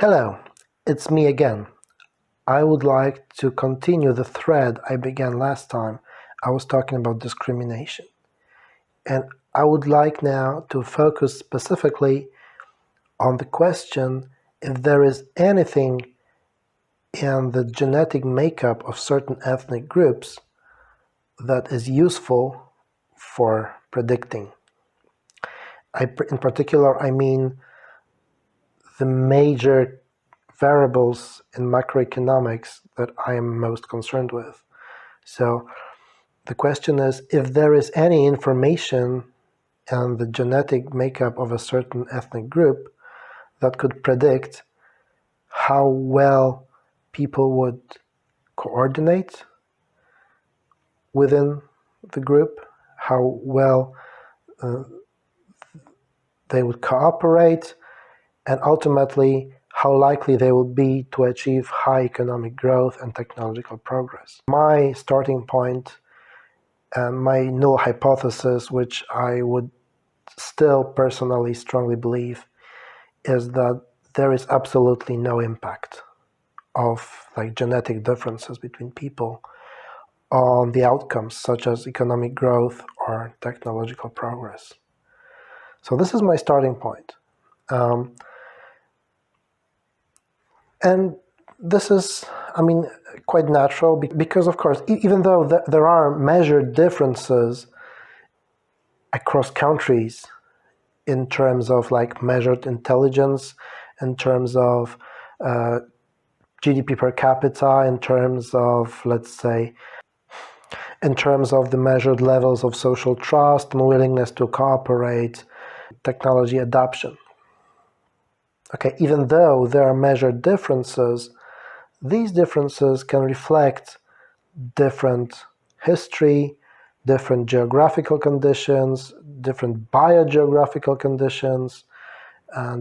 Hello, it's me again. I would like to continue the thread I began last time. I was talking about discrimination. And I would like now to focus specifically on the question if there is anything in the genetic makeup of certain ethnic groups that is useful for predicting. In particular, I mean the major variables in macroeconomics that I am most concerned with. So the question is if there is any information in the genetic makeup of a certain ethnic group that could predict how well people would coordinate within the group, how well they would cooperate, and ultimately how likely they will be to achieve high economic growth and technological progress. My starting point and my null hypothesis, which I would still personally strongly believe, is that there is absolutely no impact of genetic differences between people on the outcomes such as economic growth or technological progress. So this is my starting point. And this is, quite natural because, of course, even though there are measured differences across countries in terms of measured intelligence, in terms of GDP per capita, in terms of, let's say, in terms of the measured levels of social trust and willingness to cooperate, technology adoption. Okay, even though there are measured differences, these differences can reflect different history, different geographical conditions, different biogeographical conditions,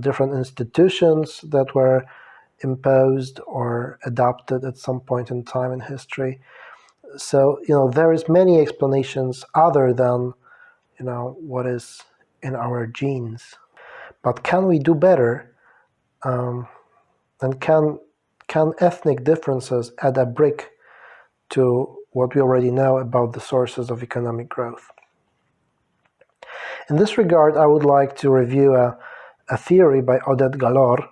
different institutions that were imposed or adopted at some point in time in history. So, there is many explanations other than, what is in our genes. But can we do better? And can ethnic differences add a brick to what we already know about the sources of economic growth? In this regard, I would like to review a theory by Oded Galor,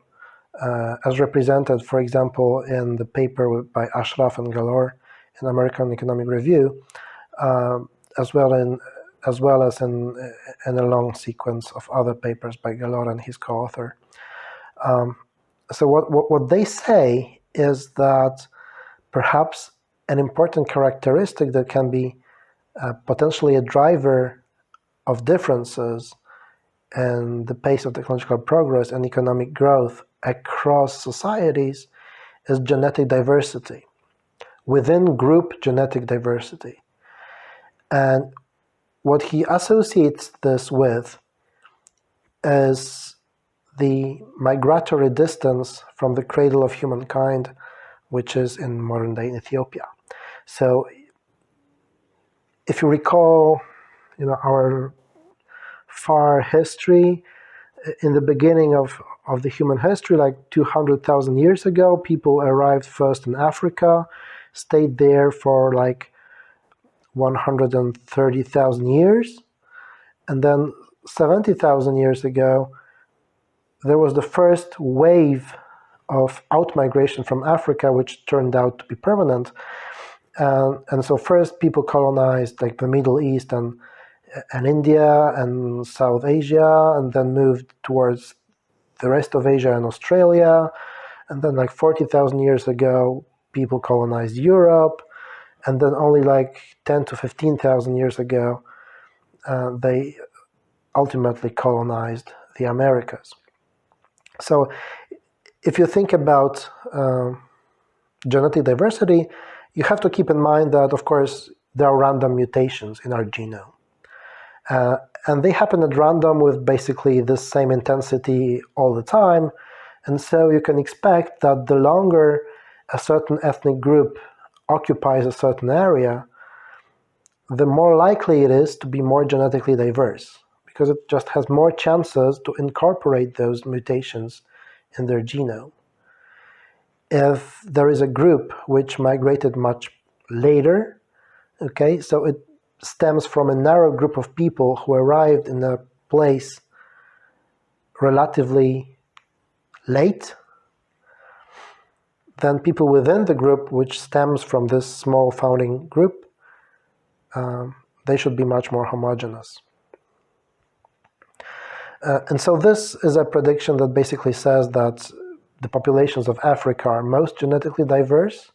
as represented, for example, in the paper by Ashraf and Galor in American Economic Review, as well as in a long sequence of other papers by Galor and his co-author. So what they say is that perhaps an important characteristic that can be potentially a driver of differences in the pace of technological progress and economic growth across societies is genetic diversity, within group genetic diversity. And what he associates this with is the migratory distance from the cradle of humankind, which is in modern-day Ethiopia. So if you recall, our far history, in the beginning of the human history, 200,000 years ago, people arrived first in Africa, stayed there for 130,000 years, and then 70,000 years ago, there was the first wave of out-migration from Africa, which turned out to be permanent. And so first people colonized the Middle East and India and South Asia, and then moved towards the rest of Asia and Australia. And then 40,000 years ago, people colonized Europe. And then only 10 to 15,000 years ago, they ultimately colonized the Americas. So if you think about genetic diversity, you have to keep in mind that, of course, there are random mutations in our genome. And they happen at random with basically the same intensity all the time. And so you can expect that the longer a certain ethnic group occupies a certain area, the more likely it is to be more genetically diverse, because it just has more chances to incorporate those mutations in their genome. if there is a group which migrated much later, okay, so it stems from a narrow group of people who arrived in a place relatively late, then people within the group, which stems from this small founding group, they should be much more homogeneous. And so this is a prediction that basically says that the populations of Africa are most genetically diverse.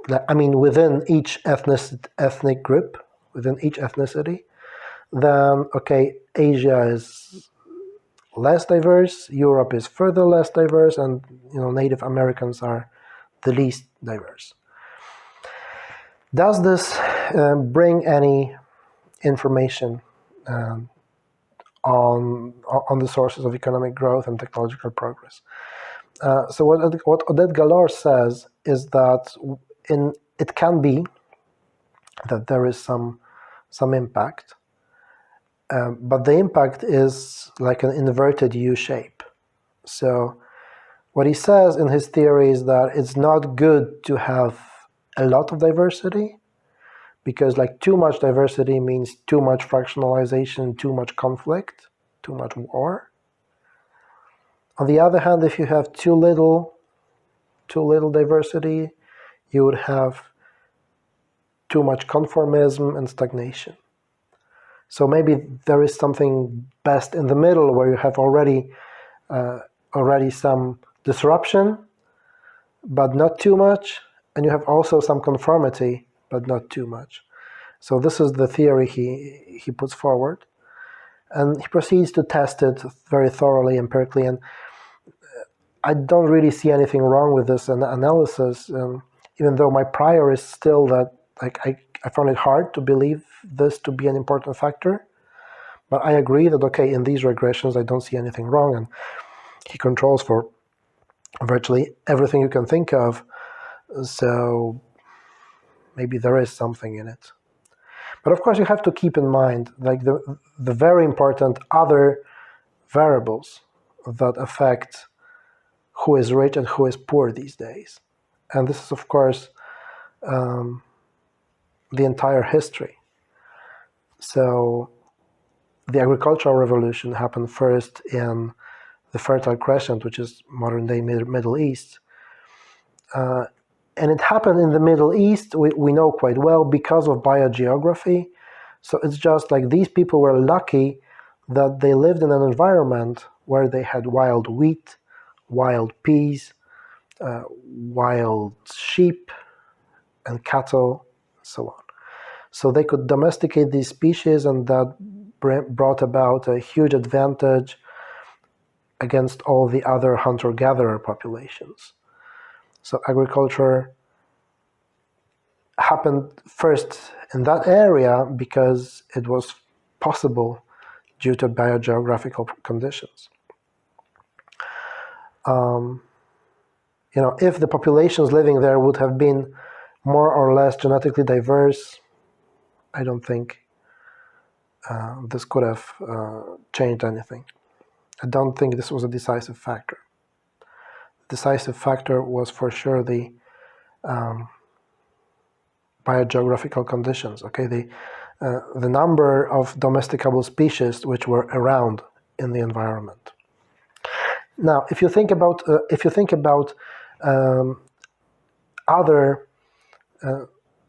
Within each ethnic group, within each ethnicity, then, okay, Asia is less diverse, Europe is further less diverse, and Native Americans are the least diverse. Does this bring any information on the sources of economic growth and technological progress? So what Oded Galor says is that it can be that there is some impact, but the impact is like an inverted U shape. So what he says in his theory is that it's not good to have a lot of diversity, because like too much diversity means too much fractionalization, too much conflict, too much war. On the other hand, if you have too little diversity, you would have too much conformism and stagnation. So maybe there is something best in the middle, where you have already some disruption, but not too much, and you have also some conformity, but not too much. So this is the theory he puts forward, and he proceeds to test it very thoroughly, empirically, and I don't really see anything wrong with this analysis, even though my prior is still that I found it hard to believe this to be an important factor. But I agree that, okay, in these regressions, I don't see anything wrong, and he controls for virtually everything you can think of, so maybe there is something in it. But of course, you have to keep in mind like the very important other variables that affect who is rich and who is poor these days. And this is, of course, the entire history. So the agricultural revolution happened first in the Fertile Crescent, which is modern-day Middle East. And it happened in the Middle East, we know quite well, because of biogeography. So it's just like these people were lucky that they lived in an environment where they had wild wheat, wild peas, wild sheep and cattle, and so on. So they could domesticate these species, and that brought about a huge advantage against all the other hunter-gatherer populations. So agriculture happened first in that area because it was possible due to biogeographical conditions. If the populations living there would have been more or less genetically diverse, I don't think this could have changed anything. I don't think this was a decisive factor. The decisive factor was for sure the biogeographical conditions. Okay, the number of domesticable species which were around in the environment. Now, if you think about other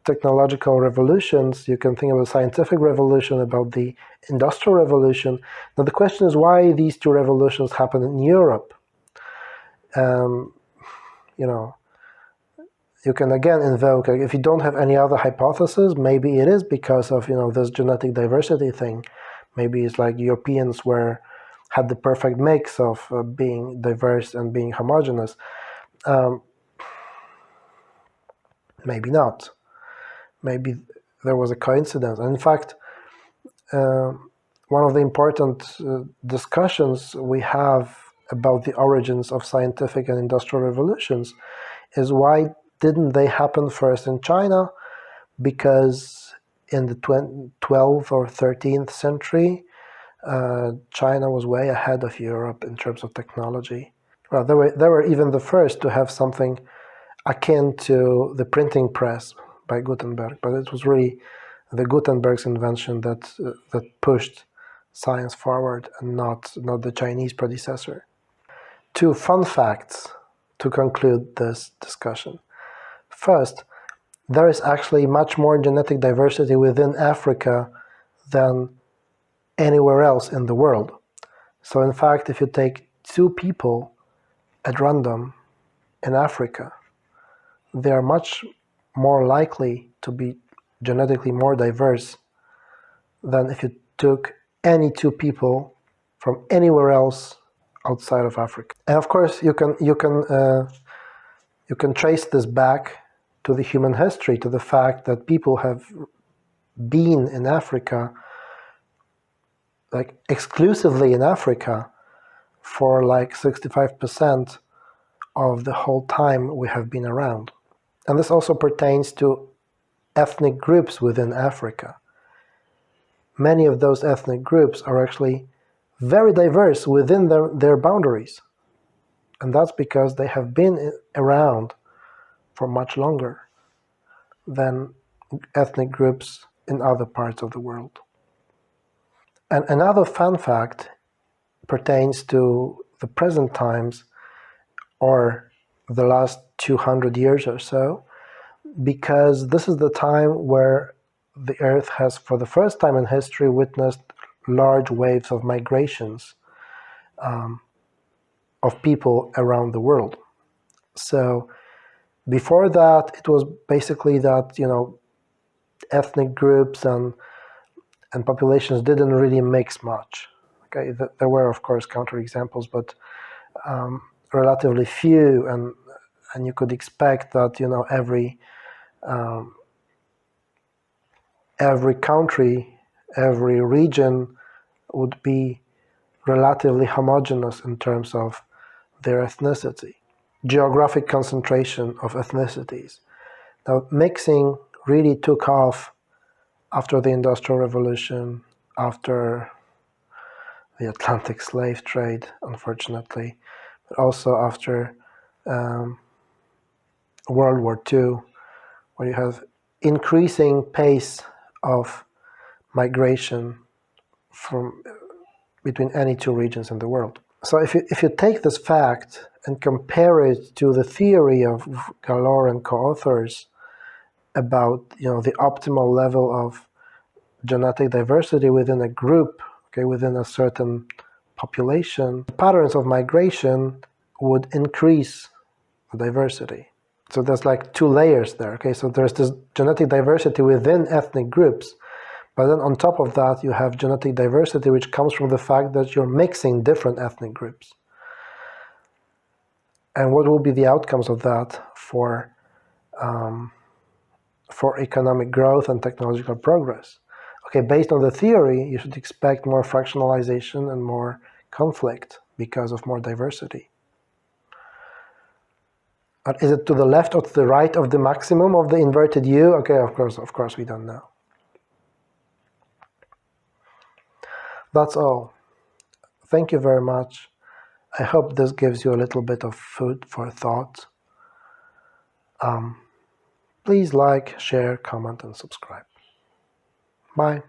technological revolutions, you can think about the scientific revolution, about the industrial revolution. Now, the question is why these two revolutions happened in Europe. You can again invoke, if you don't have any other hypothesis, maybe it is because of this genetic diversity thing. Maybe it's like Europeans had the perfect mix of being diverse and being homogeneous. Maybe not. Maybe there was a coincidence. And in fact, one of the important discussions we have about the origins of scientific and industrial revolutions is why didn't they happen first in China? Because in the 12th or 13th century, China was way ahead of Europe in terms of technology. Well, they were even the first to have something akin to the printing press by Gutenberg, but it was really the Gutenberg's invention that pushed science forward, and not the Chinese predecessor. Two fun facts to conclude this discussion. First, there is actually much more genetic diversity within Africa than anywhere else in the world. So in fact, if you take two people at random in Africa, they are much more likely to be genetically more diverse than if you took any two people from anywhere else outside of Africa. And of course, you can trace this back to the human history, to the fact that people have been in Africa, like exclusively in Africa, for like 65% of the whole time we have been around. And this also pertains to ethnic groups within Africa. Many of those ethnic groups are actually very diverse within their boundaries. And that's because they have been around for much longer than ethnic groups in other parts of the world. And another fun fact pertains to the present times, or the last 200 years or so, because this is the time where the Earth has, for the first time in history, witnessed large waves of migrations of people around the world. So before that, it was basically that, ethnic groups and populations didn't really mix much. Okay, there were of course counterexamples, but relatively few, and you could expect that every country, every region would be relatively homogeneous in terms of their ethnicity, geographic concentration of ethnicities. Now, mixing really took off after the Industrial Revolution, after the Atlantic slave trade, unfortunately, but also after World War II, where you have increasing pace of migration from between any two regions in the world. So if you take this fact and compare it to the theory of Galor and co-authors about the optimal level of genetic diversity within a group, okay, within a certain population, patterns of migration would increase the diversity. So there's like two layers there, okay? So there's this genetic diversity within ethnic groups, but then on top of that, you have genetic diversity which comes from the fact that you're mixing different ethnic groups. And what will be the outcomes of that for economic growth and technological progress? Okay, based on the theory, you should expect more fractionalization and more conflict because of more diversity. But is it to the left or to the right of the maximum of the inverted U? Okay, of course we don't know. That's all. Thank you very much. I hope this gives you a little bit of food for thought. Please like, share, comment, and subscribe. Bye.